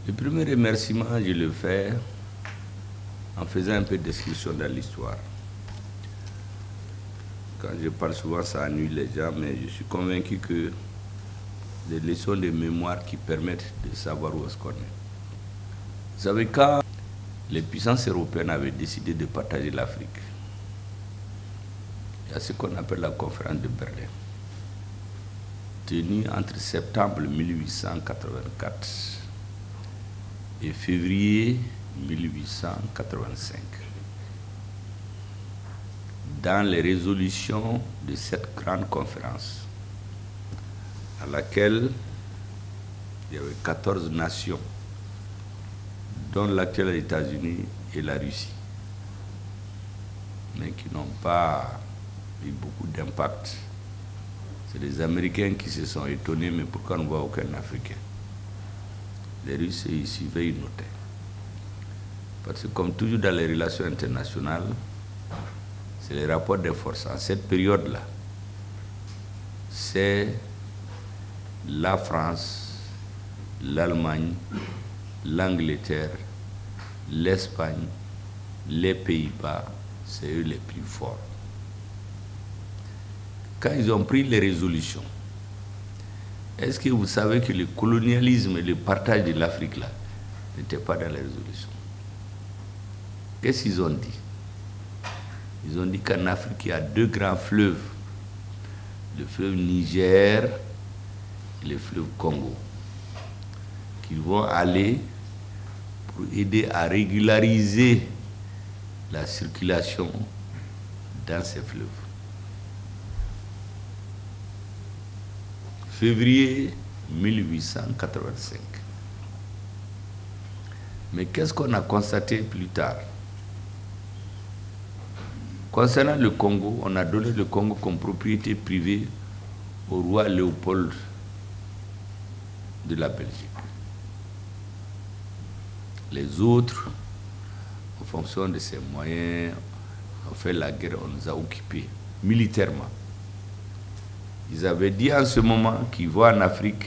Le premier remerciement, je le fais en faisant un peu d'excursion dans l'histoire. Quand je parle souvent, ça ennuie les gens, mais je suis convaincu que des leçons de mémoire qui permettent de savoir où est-ce qu'on est. Vous savez, quand les puissances européennes avaient décidé de partager l'Afrique, il y a ce qu'on appelle la conférence de Berlin, tenue entre septembre 1884 et février 1885. Dans les résolutions de cette grande conférence, à laquelle il y avait 14 nations, dont l'actuel États-Unis et la Russie, mais qui n'ont pas eu beaucoup d'impact. C'est les Américains qui se sont étonnés, mais pourquoi on ne voit aucun Africain? Les Russes, ils suivaient, ils notaient. Parce que comme toujours dans les relations internationales, c'est les rapports de force. En cette période-là, c'est la France, l'Allemagne, l'Angleterre, l'Espagne, les Pays-Bas, c'est eux les plus forts. Quand ils ont pris les résolutions, est-ce que vous savez que le colonialisme et le partage de l'Afrique là n'étaient pas dans les résolutions? Qu'est-ce qu'ils ont dit? Ils ont dit qu'en Afrique, il y a deux grands fleuves, le fleuve Niger et le fleuve Congo, qu'ils vont aller pour aider à régulariser la circulation dans ces fleuves. Février 1885. Mais qu'est-ce qu'on a constaté plus tard? Concernant le Congo, on a donné le Congo comme propriété privée au roi Léopold de la Belgique. Les autres, en fonction de ses moyens, ont fait la guerre, on nous a occupés militairement. Ils avaient dit en ce moment qu'ils vont en Afrique,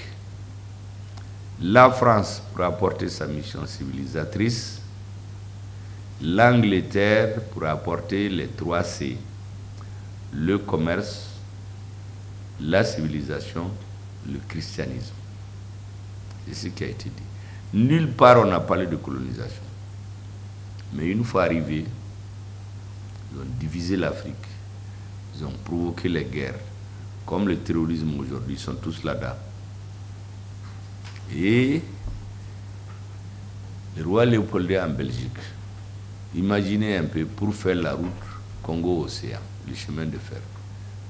la France pour apporter sa mission civilisatrice, l'Angleterre pour apporter les 3 C, le commerce, la civilisation, le christianisme. C'est ce qui a été dit. Nulle part on n'a parlé de colonisation. Mais une fois arrivés, ils ont divisé l'Afrique, ils ont provoqué les guerres. Comme le terrorisme aujourd'hui, ils sont tous là-dedans. Et le roi Léopold en Belgique, imaginez un peu, pour faire la route Congo-Océan, le chemin de fer,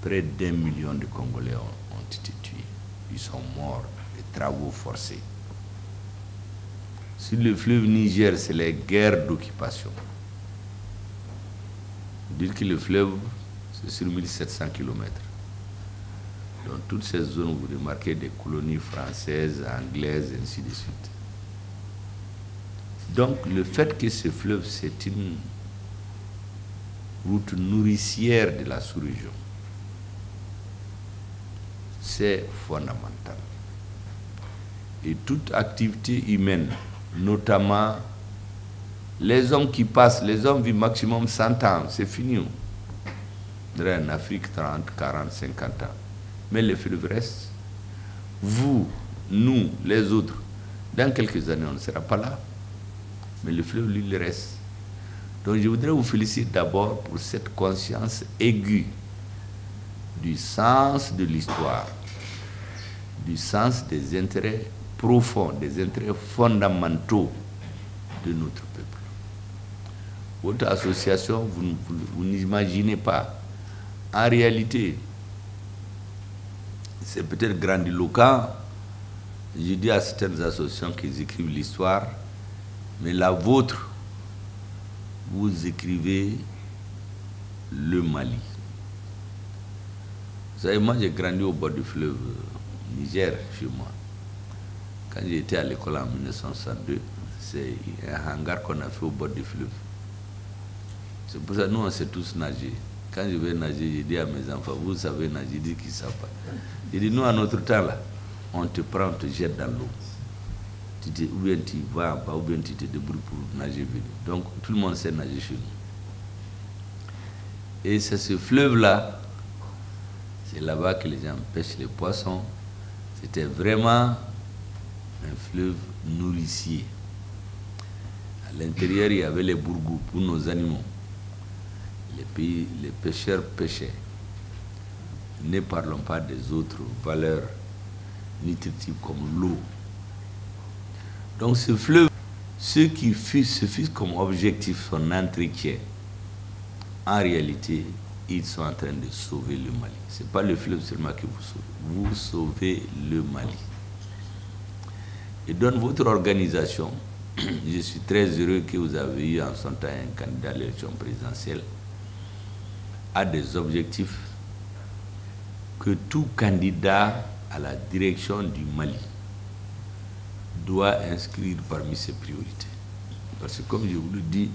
près d'1 million de Congolais ont été tués. Ils sont morts, des travaux forcés. Sur le fleuve Niger, c'est les guerres d'occupation. Dire que le fleuve, c'est sur 1700 km. Dans toutes ces zones, vous remarquez des colonies françaises, anglaises, ainsi de suite. Donc, le fait que ce fleuve, c'est une route nourricière de la sous-région, c'est fondamental. Et toute activité humaine, notamment les hommes qui passent, les hommes vivent maximum 100 ans, c'est fini. En Afrique, 30, 40, 50 ans. Mais le fleuve reste. Vous, nous, les autres, dans quelques années, on ne sera pas là. Mais le fleuve, lui, il reste. Donc je voudrais vous féliciter d'abord pour cette conscience aiguë du sens de l'histoire, du sens des intérêts profonds, des intérêts fondamentaux de notre peuple. Votre association, vous n'imaginez pas. En réalité, c'est peut-être grandiloquent. Je dis à certaines associations qu'ils écrivent l'histoire, mais la vôtre, vous écrivez le Mali. Vous savez, moi j'ai grandi au bord du fleuve Niger, chez moi. Quand j'étais à l'école en 1962, c'est un hangar qu'on a fait au bord du fleuve. C'est pour ça que nous, on sait tous nager. Quand je vais nager, je dis à mes enfants, vous savez nager, ils disent qu'ils ne savent pas. Je dis, nous, à notre temps, là, on te prend, on te jette dans l'eau. ou bien tu vas en bas, ou bien tu te débrouilles pour nager venir. Donc tout le monde sait nager chez nous. Et c'est ce fleuve-là, c'est là-bas que les gens pêchent les poissons. C'était vraiment un fleuve nourricier. À l'intérieur, il y avait les bourgous pour nos animaux. Les pêcheurs pêchaient. Ne parlons pas des autres valeurs nutritives comme l'eau. Donc ce fleuve, ce qui se fixe comme objectif son entretien, en réalité, ils sont en train de sauver le Mali. Ce n'est pas le fleuve seulement que vous sauvez. Vous sauvez le Mali. Et dans votre organisation, je suis très heureux que vous avez eu en son temps un candidat à l'élection présidentielle, a des objectifs que tout candidat à la direction du Mali doit inscrire parmi ses priorités. Parce que comme je vous le dis,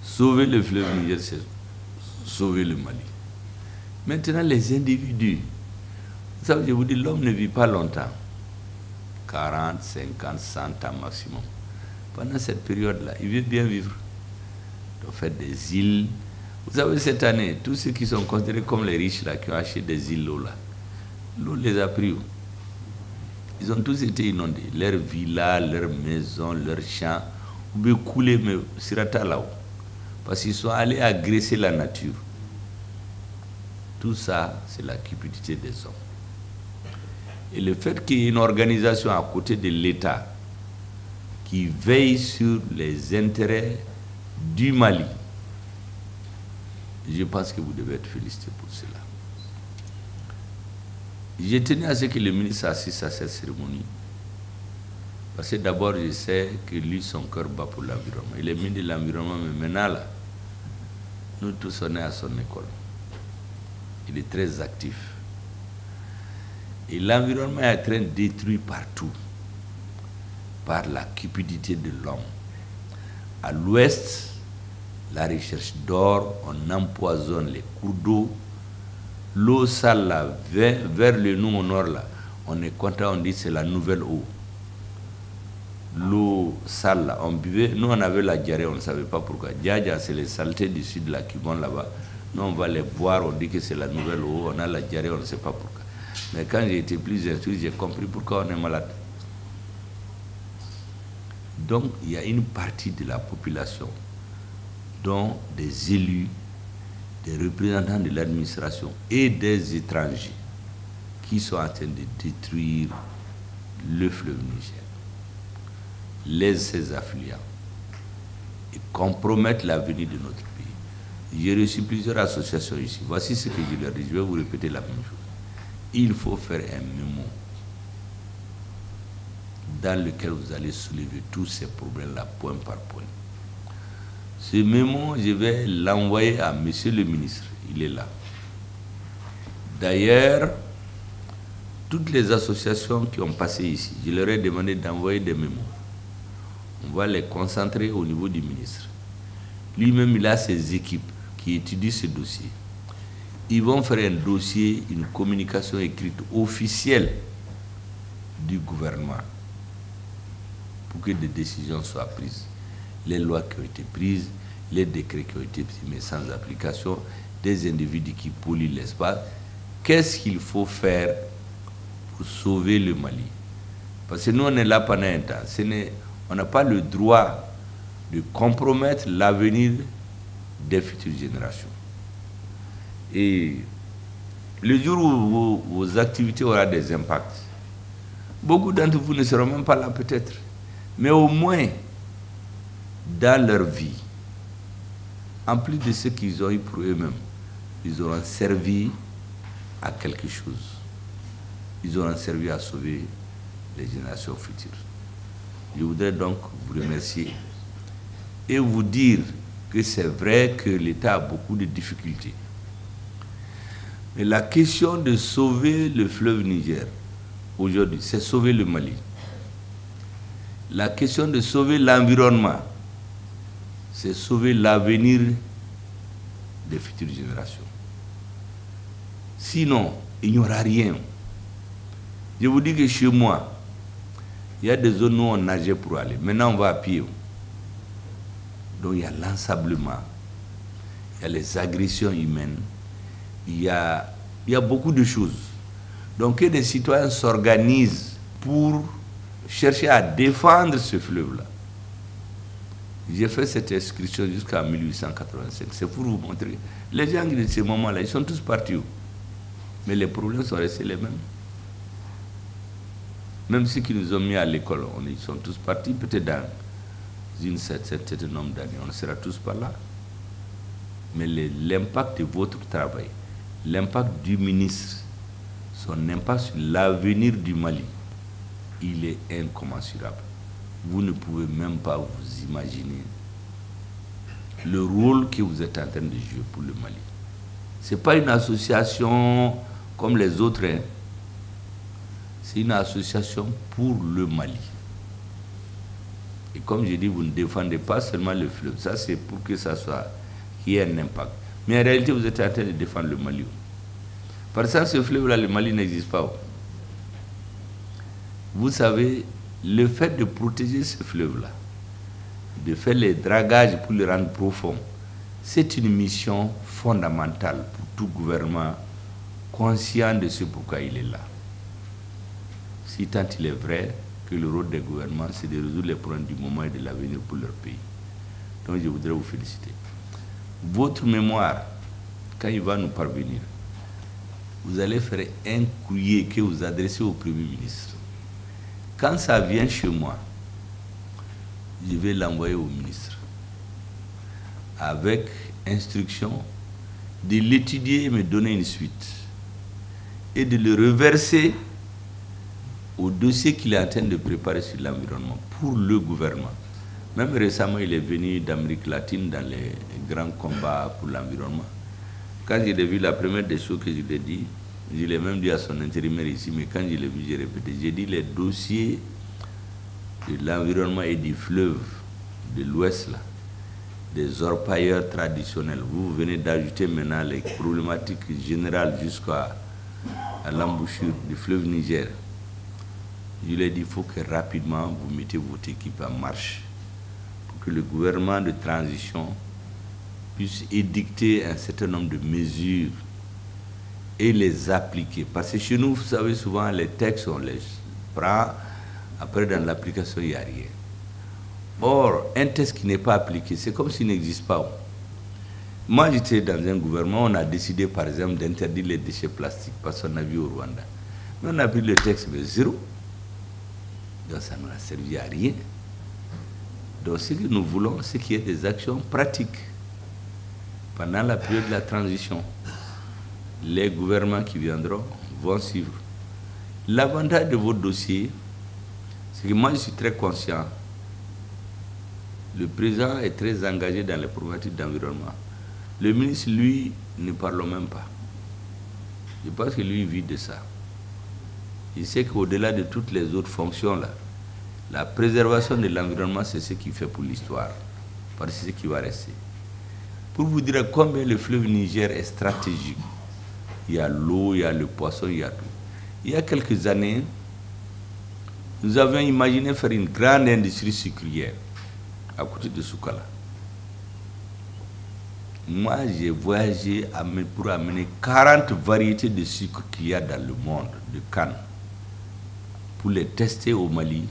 sauver le fleuve Niger, c'est sauver le Mali. Maintenant, les individus, vous savez, je vous dis, l'homme ne vit pas longtemps. 40, 50, 100 ans maximum. Pendant cette période-là, il veut bien vivre. Donc, faire des îles. Vous savez, cette année, tous ceux qui sont considérés comme les riches, là, qui ont acheté des îles là, l'eau les a pris où? Ils ont tous été inondés. Leurs villas, leurs maisons, leurs champs, ont bien coulé, mais sirata là-haut. Parce qu'ils sont allés agresser la nature. Tout ça, c'est la cupidité des hommes. Et le fait qu'il y ait une organisation à côté de l'État qui veille sur les intérêts du Mali, je pense que vous devez être félicité pour cela. J'ai tenu à ce que le ministre assiste à cette cérémonie. Parce que d'abord, je sais que lui, son cœur bat pour l'environnement. Il est ministre de l'environnement, mais maintenant, là, nous tous, on est à son école. Il est très actif. Et l'environnement est en train de détruire partout, par la cupidité de l'homme. À l'ouest, la recherche d'or, on empoisonne les cours d'eau. L'eau sale, là, vers le nous au nord, là, on est content, on dit c'est la nouvelle eau. L'eau sale, là, on buvait, nous on avait la diarrhée, on ne savait pas pourquoi. Diarrhée, c'est les saletés du sud là, qui vont là-bas. Nous on va les boire, on dit que c'est la nouvelle eau, on a la diarrhée, on ne sait pas pourquoi. Mais quand j'ai été plus instruit, j'ai compris pourquoi on est malade. Donc il y a une partie de la population, dont des élus, des représentants de l'administration et des étrangers qui sont en train de détruire le fleuve Niger, ses affluents, et compromettre l'avenir de notre pays. J'ai reçu plusieurs associations ici. Voici ce que je leur dis. Je vais vous répéter la même chose. Il faut faire un mémo dans lequel vous allez soulever tous ces problèmes-là, point par point. Ce mémo, je vais l'envoyer à monsieur le ministre. Il est là. D'ailleurs, toutes les associations qui ont passé ici, je leur ai demandé d'envoyer des mémos. On va les concentrer au niveau du ministre. Lui-même, il a ses équipes qui étudient ce dossier. Ils vont faire un dossier, une communication écrite officielle du gouvernement pour que des décisions soient prises. Les lois qui ont été prises, les décrets qui ont été pris mais sans application, des individus qui polluent l'espace. Qu'est-ce qu'il faut faire pour sauver le Mali? Parce que nous, on est là pendant un temps. On n'a pas le droit de compromettre l'avenir des futures générations. Et le jour où vos activités auront des impacts, beaucoup d'entre vous ne seront même pas là peut-être, mais au moins, dans leur vie, en plus de ce qu'ils ont eu pour eux-mêmes, ils auront servi à quelque chose. Ils auront servi à sauver les générations futures. Je voudrais donc vous remercier et vous dire que c'est vrai que l'État a beaucoup de difficultés. Mais la question de sauver le fleuve Niger, aujourd'hui, c'est sauver le Mali. La question de sauver l'environnement, c'est sauver l'avenir des futures générations. Sinon, il n'y aura rien. Je vous dis que chez moi, Il y a des zones où on nageait pour aller. Maintenant, on va à pied. Donc, il y a l'ensablement, il y a les agressions humaines, il y a beaucoup de choses. Donc, que des citoyens s'organisent pour chercher à défendre ce fleuve-là. J'ai fait cette excursion jusqu'à 1885. C'est pour vous montrer. Les gens de ce moment-là, ils sont tous partis. Mais les problèmes sont restés les mêmes. Même ceux qui nous ont mis à l'école, ils sont tous partis. Peut-être dans un certain nombre d'années, on ne sera tous pas là. Mais l'impact de votre travail, l'impact du ministre, son impact sur l'avenir du Mali, il est incommensurable. Vous ne pouvez même pas vous imaginer le rôle que vous êtes en train de jouer pour le Mali. Ce n'est pas une association comme les autres, hein. C'est une association pour le Mali. Et comme je dis, vous ne défendez pas seulement le fleuve. Ça, c'est pour que ça soit, qu'il y ait un impact. Mais en réalité, vous êtes en train de défendre le Mali. Par exemple, ce fleuve-là, le Mali n'existe pas. Vous savez, le fait de protéger ce fleuve-là, de faire les dragages pour le rendre profond, c'est une mission fondamentale pour tout gouvernement conscient de ce pourquoi il est là. Si tant il est vrai que le rôle des gouvernements, c'est de résoudre les problèmes du moment et de l'avenir pour leur pays. Donc je voudrais vous féliciter. Votre mémoire, quand il va nous parvenir, vous allez faire un courrier que vous adressez au Premier ministre. Quand ça vient chez moi, je vais l'envoyer au ministre avec instruction de l'étudier et me donner une suite et de le reverser au dossier qu'il est en train de préparer sur l'environnement pour le gouvernement. Même récemment, il est venu d'Amérique latine dans les grands combats pour l'environnement. Quand je l'ai vu, la première des choses que je lui ai dit, je l'ai même dit à son intérimaire ici, mais quand je l'ai vu, j'ai répété. J'ai dit les dossiers de l'environnement et du fleuve de l'Ouest, là, des orpailleurs traditionnels. Vous venez d'ajouter maintenant les problématiques générales jusqu'à l'embouchure du fleuve Niger. Je lui ai dit, il faut que rapidement vous mettez votre équipe en marche pour que le gouvernement de transition puisse édicter un certain nombre de mesures et les appliquer. Parce que chez nous, vous savez, souvent, les textes, on les prend, après, dans l'application, il n'y a rien. Or, un texte qui n'est pas appliqué, c'est comme s'il n'existe pas. Moi, j'étais dans un gouvernement, on a décidé, par exemple, d'interdire les déchets plastiques, parce qu'on a vu au Rwanda. Mais on a pris le texte, mais zéro. Donc, ça ne nous a servi à rien. Donc, ce que nous voulons, c'est qu'il y ait des actions pratiques pendant la période de la transition. Les gouvernements qui viendront vont suivre. L'avantage de votre dossier, c'est que moi, je suis très conscient. Le président est très engagé dans les problématiques d'environnement. Le ministre, lui, ne parle même pas. Je pense que lui vit de ça. Il sait qu'au-delà de toutes les autres fonctions, là, la préservation de l'environnement, c'est ce qu'il fait pour l'histoire. Parce que c'est ce qui va rester. Pour vous dire combien le fleuve Niger est stratégique. Il y a l'eau, il y a le poisson, il y a tout. Il y a quelques années, nous avions imaginé faire une grande industrie sucrière à côté de Soukala. Moi, j'ai voyagé pour amener 40 variétés de sucre qu'il y a dans le monde, de canne, pour les tester au Mali,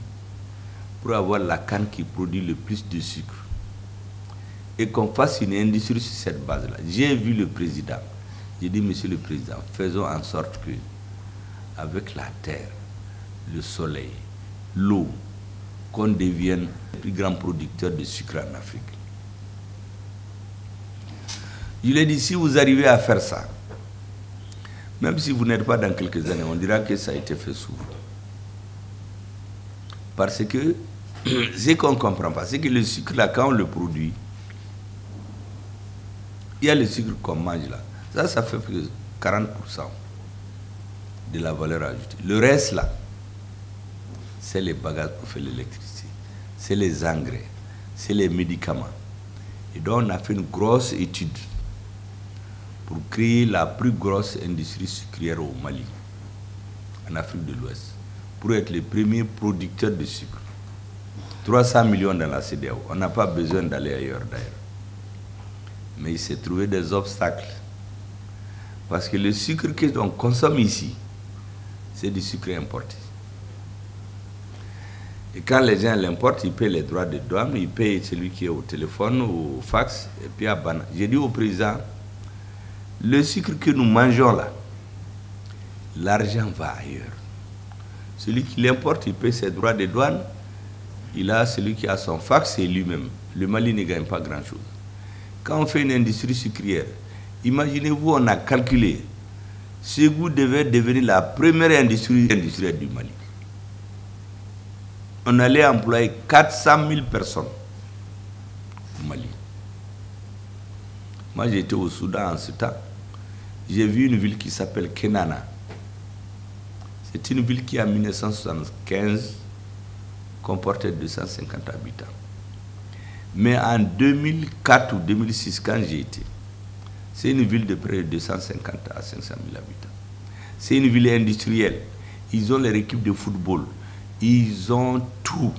pour avoir la canne qui produit le plus de sucre. Et qu'on fasse une industrie sur cette base-là. J'ai vu le président. J'ai dit, monsieur le président, faisons en sorte que, avec la terre, le soleil, l'eau, qu'on devienne le plus grand producteur de sucre en Afrique. Je lui ai dit, si vous arrivez à faire ça, même si vous n'êtes pas dans quelques années, on dira que ça a été fait souvent. Parce que, ce qu'on ne comprend pas, c'est que le sucre, là, quand on le produit, il y a le sucre qu'on mange là. Ça fait 40% de la valeur ajoutée. Le reste là, c'est les bagages pour faire l'électricité, c'est les engrais, c'est les médicaments. Et donc on a fait une grosse étude pour créer la plus grosse industrie sucrière au Mali, en Afrique de l'Ouest. pour être le premier producteur de sucre. 300 millions dans la CEDEAO. On n'a pas besoin d'aller ailleurs d'ailleurs. Mais il s'est trouvé des obstacles. Parce que le sucre que l'on consomme ici, c'est du sucre importé. Et quand les gens l'importent, ils paient les droits de douane, ils payent celui qui est au téléphone, au fax, et puis à Bana. J'ai dit au président, le sucre que nous mangeons là, l'argent va ailleurs. Celui qui l'importe, il paie ses droits de douane, il a celui qui a son fax, c'est lui-même. Le Mali ne gagne pas grand-chose. Quand on fait une industrie sucrière, imaginez-vous, on a calculé, Ségou devait devenir la première industrie industrielle du Mali. On allait employer 400 000 personnes au Mali. Moi, j'étais au Soudan en ce temps. J'ai vu une ville qui s'appelle Kenana. C'est une ville qui, en 1975, comportait 250 habitants. Mais en 2004 ou 2006, quand j'y étais, c'est une ville de près de 250 à 500 000 habitants. C'est une ville industrielle. Ils ont leur équipe de football. Ils ont tout.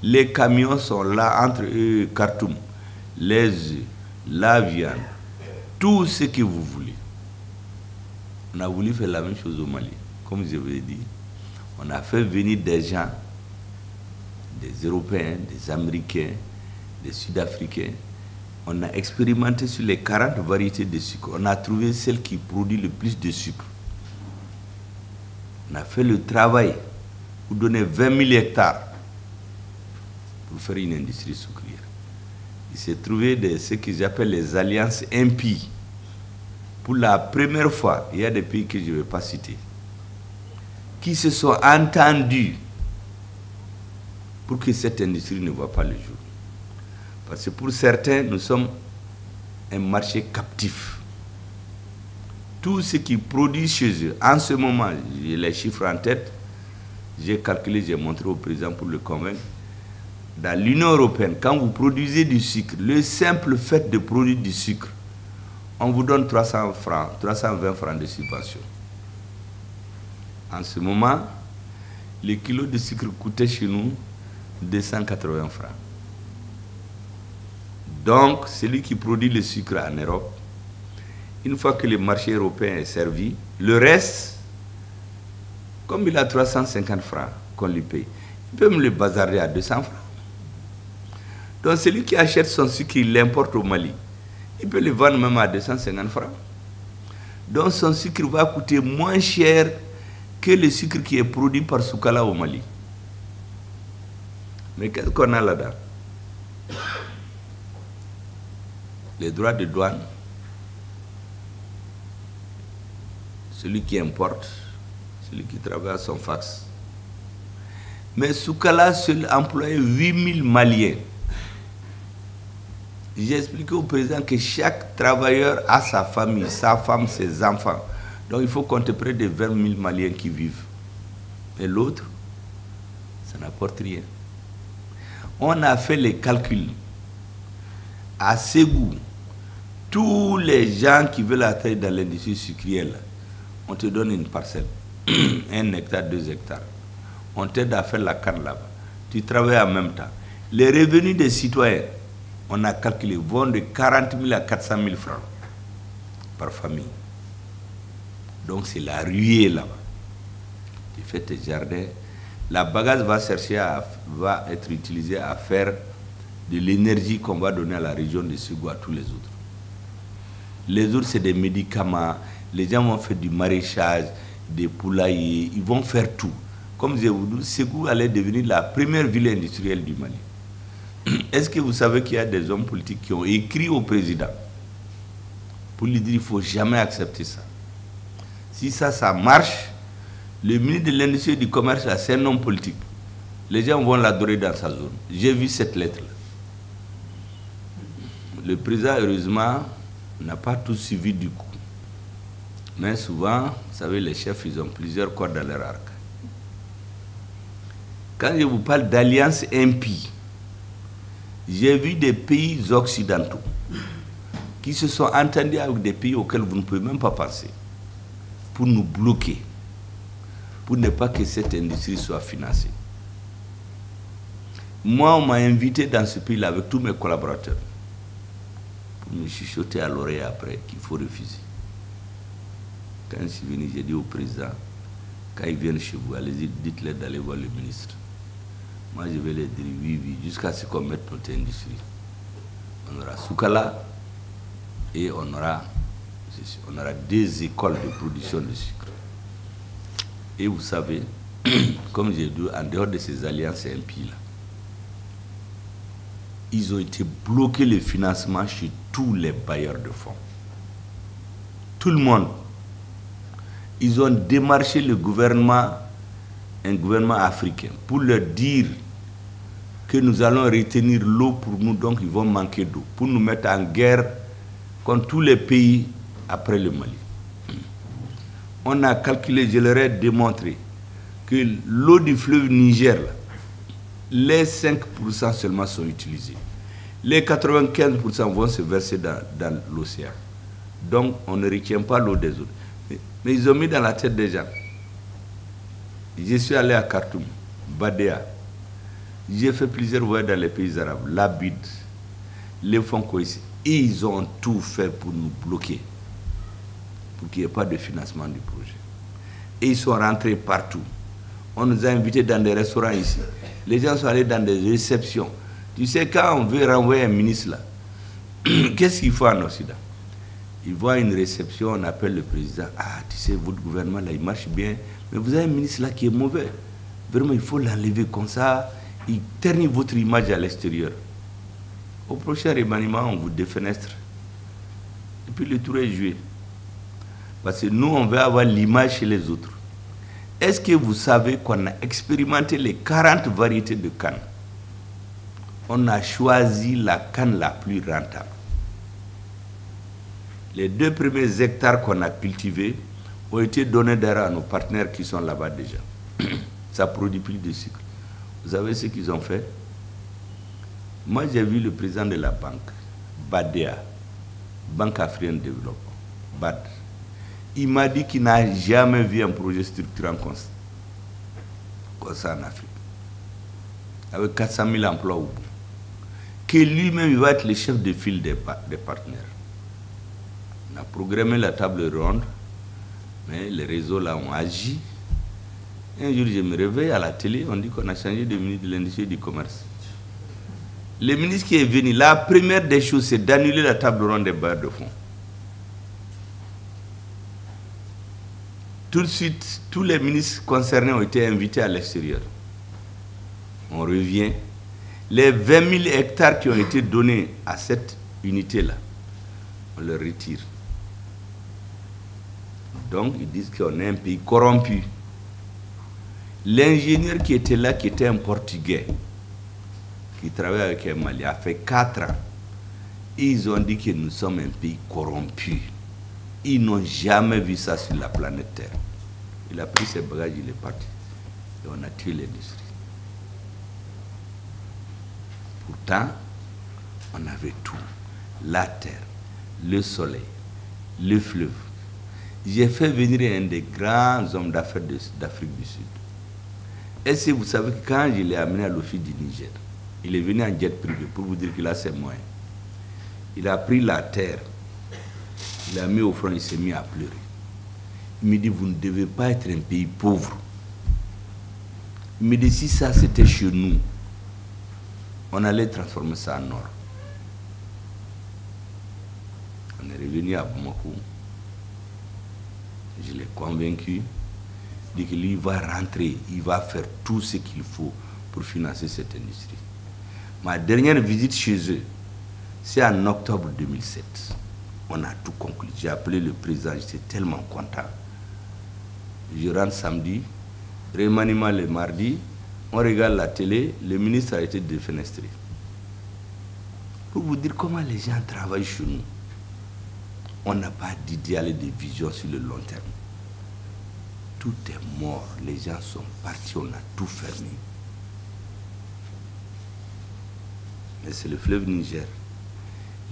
Les camions sont là, entre eux, Khartoum, les œufs, la viande, tout ce que vous voulez. On a voulu faire la même chose au Mali. Comme je vous l'ai dit, on a fait venir des gens, des Européens, des Américains, des Sud-Africains. On a expérimenté sur les 40 variétés de sucre. On a trouvé celle qui produit le plus de sucre. On a fait le travail pour donner 20 000 hectares pour faire une industrie sucrière. Il s'est trouvé ce qu'ils appellent les alliances impies. Pour la première fois, il y a des pays que je ne vais pas citer, qui se sont entendus pour que cette industrie ne voit pas le jour. Parce que pour certains, nous sommes un marché captif. Tout ce qu'ils produisent chez eux, en ce moment, j'ai les chiffres en tête, j'ai calculé, j'ai montré au président pour le convaincre. Dans l'Union européenne, quand vous produisez du sucre, le simple fait de produire du sucre, on vous donne 300 francs, 320 francs de subvention. En ce moment, le kilo de sucre coûtait chez nous 280 francs. Donc, celui qui produit le sucre en Europe, une fois que le marché européen est servi, le reste, comme il a 350 francs qu'on lui paye, il peut me le bazarder à 200 francs. Donc, celui qui achète son sucre, il l'importe au Mali. Il peut le vendre même à 250 francs. Donc, son sucre va coûter moins cher que le sucre qui est produit par Soukala au Mali. Mais qu'est-ce qu'on a là-dedans? Les droits de douane, celui qui importe, celui qui travaille à son fax. Mais Soukala seul employait 8000 Maliens. J'ai expliqué au président que chaque travailleur a sa famille, sa femme, ses enfants. Donc il faut compter près de 20 000 Maliens qui vivent. Et l'autre, ça n'apporte rien. On a fait les calculs. À Ségou, tous les gens qui veulent atteindre dans l'industrie sucrière, on te donne une parcelle, 1 hectare, 2 hectares. On t'aide à faire la canne là-bas. Tu travailles en même temps. Les revenus des citoyens, on a calculé, vont de 40 000 à 400 000 francs par famille. Donc c'est la ruée là-bas. Tu fais tes jardins. La bagasse va être utilisée à faire de l'énergie qu'on va donner à la région de Ségou, à tous les autres. Les autres, c'est des médicaments. Les gens vont faire du maraîchage, des poulaillers. Ils vont faire tout. Comme je vous dis, Ségou allait devenir la première ville industrielle du Mali. Est-ce que vous savez qu'il y a des hommes politiques qui ont écrit au président pour lui dire qu'il ne faut jamais accepter ça? Si ça marche, le ministre de l'Industrie et du Commerce, c'est un homme politique. Les gens vont l'adorer dans sa zone. J'ai vu cette lettre-là. Le président, heureusement, n'a pas tout suivi du coup. Mais souvent, vous savez, les chefs, ils ont plusieurs cordes dans leur arc. Quand je vous parle d'alliance impie, j'ai vu des pays occidentaux qui se sont entendus avec des pays auxquels vous ne pouvez même pas penser pour nous bloquer, pour ne pas que cette industrie soit financée. Moi, on m'a invité dans ce pays-là avec tous mes collaborateurs pour me chuchoter à l'oreille après qu'il faut refuser. Quand je suis venu, j'ai dit au président, quand ils viennent chez vous, allez-y, dites-leur d'aller voir le ministre. Moi, je vais leur dire oui, oui, jusqu'à ce qu'on mette notre industrie. On aura Soukala et on aura 2 écoles de production de sucre. Et vous savez, comme j'ai dit, en dehors de ces alliances impies-là, ils ont été bloqués le financement chez tous les bailleurs de fonds. Tout le monde. Ils ont démarché le gouvernement, un gouvernement africain, pour leur dire que nous allons retenir l'eau pour nous, donc ils vont manquer d'eau, pour nous mettre en guerre contre tous les pays après le Mali. On a calculé, je leur ai démontré, que l'eau du fleuve Niger, là, les 5% seulement sont utilisés. Les 95% vont se verser dans l'océan. Donc, on ne retient pas l'eau des autres. Mais ils ont mis dans la tête des gens. Je suis allé à Khartoum, Badea. J'ai fait plusieurs voyages dans les pays arabes, l'Abid, les fonds Koïs. Et ils ont tout fait pour nous bloquer, pour qu'il n'y ait pas de financement du projet. Et ils sont rentrés partout. On nous a invités dans des restaurants ici. Les gens sont allés dans des réceptions. Tu sais, quand on veut renvoyer un ministre là, qu'est-ce qu'il faut en Occident? Il voit une réception, on appelle le président. Ah, tu sais, votre gouvernement là, il marche bien, mais vous avez un ministre là qui est mauvais. Vraiment, il faut l'enlever comme ça. Il ternit votre image à l'extérieur. Au prochain remaniement, on vous défenestre. Et puis le tour est joué. Parce que nous, on veut avoir l'image chez les autres. Est-ce que vous savez qu'on a expérimenté les 40 variétés de canne? On a choisi la canne la plus rentable. Les 2 premiers hectares qu'on a cultivés ont été donnés d'ailleurs à nos partenaires qui sont là-bas déjà. Ça produit plus de sucre. Vous savez ce qu'ils ont fait? Moi, j'ai vu le président de la banque, Badea, Banque africaine de développement, BAD. Il m'a dit qu'il n'a jamais vu un projet structurant comme ça en Afrique, avec 400 000 emplois au bout. Que lui-même, il va être le chef de file des partenaires. On a programmé la table ronde, mais les réseaux là ont agi. Un jour, je me réveille à la télé, on dit qu'on a changé de ministre de l'Industrie et du Commerce. Le ministre qui est venu, la première des choses, c'est d'annuler la table ronde des bailleurs de fonds. Tout de suite, tous les ministres concernés ont été invités à l'extérieur. On revient. Les 20 000 hectares qui ont été donnés à cette unité-là, on les retire. Donc, ils disent qu'on est un pays corrompu. L'ingénieur qui était là, qui était un Portugais, qui travaille avec un Mali, a fait 4 ans. Ils ont dit que nous sommes un pays corrompu. Ils n'ont jamais vu ça sur la planète Terre. Il a pris ses bagages, il est parti. Et on a tué l'industrie. Pourtant, on avait tout. La terre, le soleil, le fleuve. J'ai fait venir un des grands hommes d'affaires d'Afrique du Sud. Est-ce que vous savez que quand je l'ai amené à l'office du Niger, il est venu en jet privé pour vous dire qu'il a ses moyens. Il a pris la terre, il a mis au front, il s'est mis à pleurer. Il me dit, vous ne devez pas être un pays pauvre. Il me dit, si ça c'était chez nous, on allait transformer ça en or. On est revenu à Bamako. Je l'ai convaincu. Il dit que lui va rentrer, il va faire tout ce qu'il faut pour financer cette industrie. Ma dernière visite chez eux, c'est en octobre 2007. On a tout conclu. J'ai appelé le président, j'étais tellement content. Je rentre samedi, remaniement le mardi, on regarde la télé, le ministre a été défenestré. Pour vous dire comment les gens travaillent chez nous. On n'a pas d'idéal et de vision sur le long terme. Tout est mort, les gens sont partis, on a tout fermé. Mais c'est le fleuve Niger.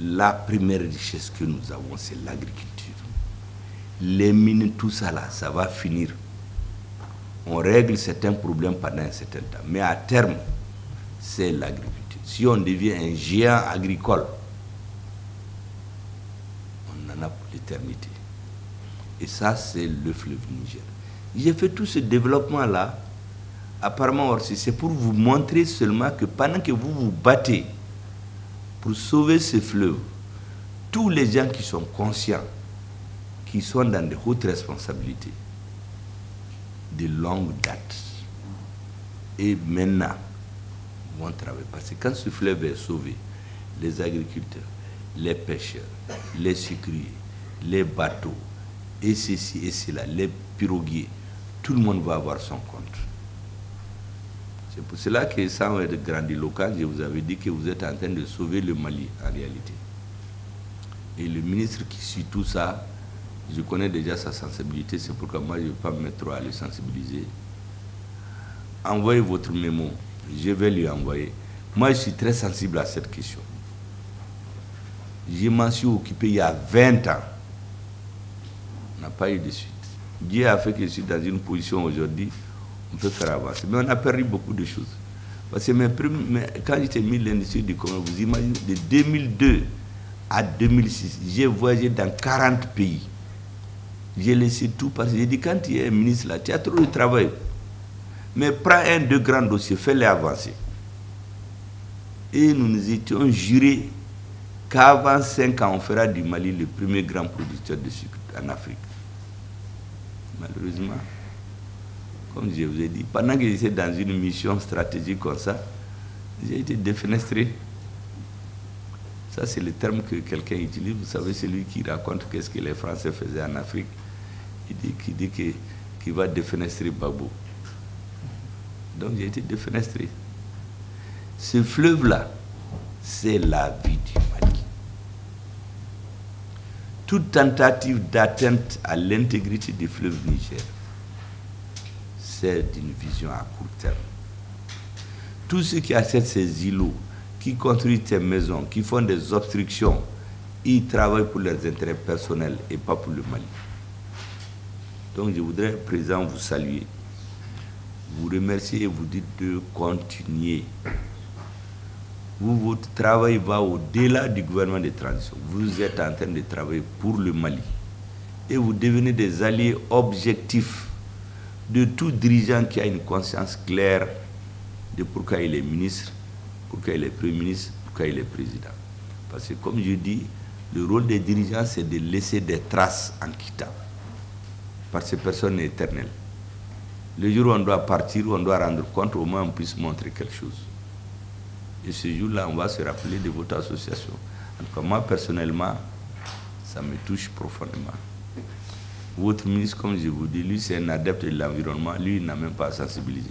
La première richesse que nous avons, c'est l'agriculture. Les mines, tout ça là, ça va finir. on règle certains problèmes pendant un certain temps. Mais à terme, c'est l'agriculture. Si on devient un géant agricole, on en a pour l'éternité. Et ça, c'est le fleuve Niger. J'ai fait tout ce développement-là, apparemment, c'est pour vous montrer seulement que pendant que vous vous battez pour sauver ce fleuve, tous les gens qui sont conscients, qui sont dans de hautes responsabilités, de longue date, et maintenant, vont travailler. Parce que quand ce fleuve est sauvé, les agriculteurs, les pêcheurs, les sucriers, les bateaux, et ceci et cela, les piroguiers, tout le monde va avoir son compte. C'est pour cela que, sans être grandiloquent, je vous avais dit que vous êtes en train de sauver le Mali, en réalité. Et le ministre qui suit tout ça, je connais déjà sa sensibilité, c'est pourquoi moi je ne vais pas me mettre trop à le sensibiliser. Envoyez votre mémo, je vais lui envoyer. Moi je suis très sensible à cette question. Je m'en suis occupé il y a 20 ans. On n'a pas eu de suite. Dieu a fait que je suis dans une position aujourd'hui, on peut faire avancer. Mais on a perdu beaucoup de choses. Parce que quand j'étais mis l'industrie du commerce, vous imaginez, de 2002 à 2006, j'ai voyagé dans 40 pays. J'ai laissé tout parce que j'ai dit, quand tu es ministre là, tu as trop de travail. Mais prends un, deux grands dossiers, fais-les avancer. Et nous nous étions jurés qu'avant 5 ans, on fera du Mali le premier grand producteur de sucre en Afrique. Malheureusement, comme je vous ai dit, pendant que j'étais dans une mission stratégique comme ça, j'ai été défenestré. Ça, c'est le terme que quelqu'un utilise. Vous savez, celui qui raconte qu'est-ce que les Français faisaient en Afrique. Il dit qu'il va défenestrer Babou. Donc, j'ai été défenestré. Ce fleuve-là, c'est la vie du Mali. Toute tentative d'atteinte à l'intégrité du fleuve Niger, c'est d'une vision à court terme. Tous ceux qui achètent ces îlots, qui construisent ces maisons, qui font des obstructions, ils travaillent pour leurs intérêts personnels et pas pour le Mali. Donc je voudrais, Président, vous saluer, vous remercier et vous dire de continuer. Votre travail va au-delà du gouvernement de transition. Vous êtes en train de travailler pour le Mali. Et vous devenez des alliés objectifs de tout dirigeant qui a une conscience claire de pourquoi il est ministre, pourquoi il est Premier ministre, pourquoi il est président. Parce que comme je dis, le rôle des dirigeants, c'est de laisser des traces en quittant. Parce que personne n'est éternel. Le jour où on doit partir, où on doit rendre compte, au moins on puisse montrer quelque chose. Et ce jour-là, on va se rappeler de votre association. En tout cas, moi, personnellement, ça me touche profondément. Votre ministre, comme je vous dis, lui, c'est un adepte de l'environnement. Lui, il n'a même pas sensibilisé.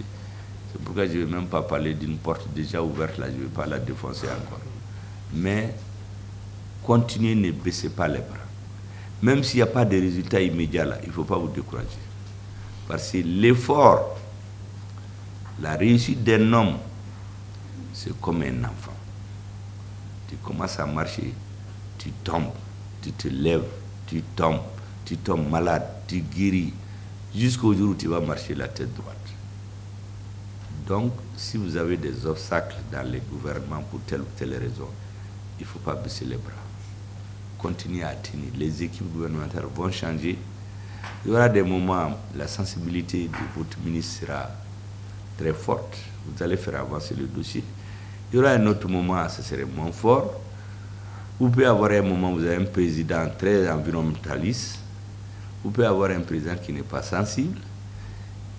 C'est pourquoi je ne vais même pas parler d'une porte déjà ouverte, là, je ne vais pas la défoncer encore. Mais continuez, ne baissez pas les bras. Même s'il n'y a pas de résultats immédiats, là, il ne faut pas vous décourager. Parce que l'effort, la réussite d'un homme, c'est comme un enfant. Tu commences à marcher, tu tombes, tu te lèves, tu tombes malade, tu guéris, jusqu'au jour où tu vas marcher la tête droite. Donc, si vous avez des obstacles dans les gouvernements pour telle ou telle raison, il ne faut pas baisser les bras. Continuez à tenir. Les équipes gouvernementales vont changer. Il y aura des moments où la sensibilité de votre ministre sera très forte. Vous allez faire avancer le dossier. Il y aura un autre moment, ce serait moins fort. Vous pouvez avoir un moment où vous avez un président très environnementaliste. Vous pouvez avoir un président qui n'est pas sensible.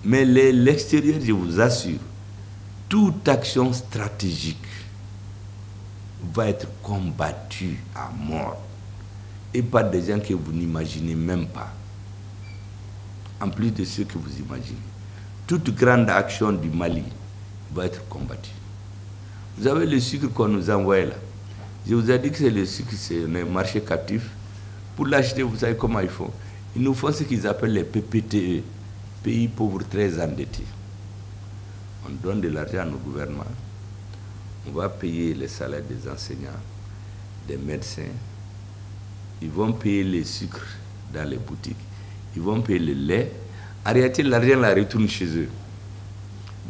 Mais l'extérieur, je vous assure, toute action stratégique va être combattue à mort. Et par des gens que vous n'imaginez même pas. En plus de ce que vous imaginez. Toute grande action du Mali va être combattue. Vous avez le sucre qu'on nous envoie là. Je vous ai dit que c'est le sucre, c'est un marché captif. Pour l'acheter, vous savez comment ils font. Ils nous font ce qu'ils appellent les PPTE, pays pauvres très endettés. On donne de l'argent à nos gouvernements. On va payer les salaires des enseignants, des médecins. Ils vont payer les sucres dans les boutiques. Ils vont payer le lait. En réalité, l'argent la retourne chez eux.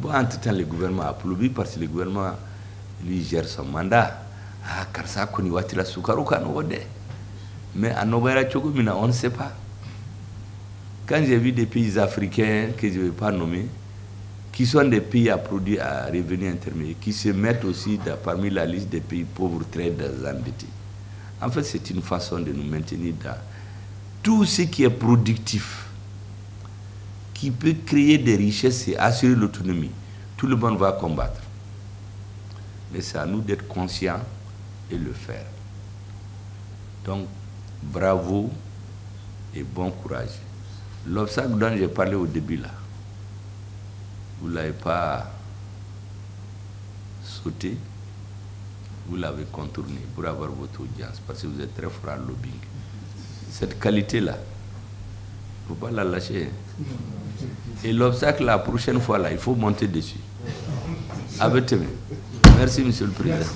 Bon, entre-temps, le gouvernement applaudit parce que le gouvernement, lui, gère son mandat. Ah, car ça, koni watila soukaro kanode. Mais à Nobera Tchogomina, on ne sait pas. Quand j'ai vu des pays africains que je ne vais pas nommer, qui sont des pays à produits à revenus intermédiaires, qui se mettent aussi parmi la liste des pays pauvres très endettés. En fait, c'est une façon de nous maintenir dans tout ce qui est productif, qui peut créer des richesses et assurer l'autonomie. Tout le monde va combattre. Mais c'est à nous d'être conscients et le faire. Donc, bravo et bon courage. L'obstacle dont j'ai parlé au début, là, vous ne l'avez pas sauté, vous l'avez contourné pour avoir votre audience, parce que vous êtes très fort en lobbying. Cette qualité-là, il ne faut pas la lâcher. Et l'obstacle, la prochaine fois, là, il faut monter dessus. Avec tes mains. Merci, Monsieur le Président.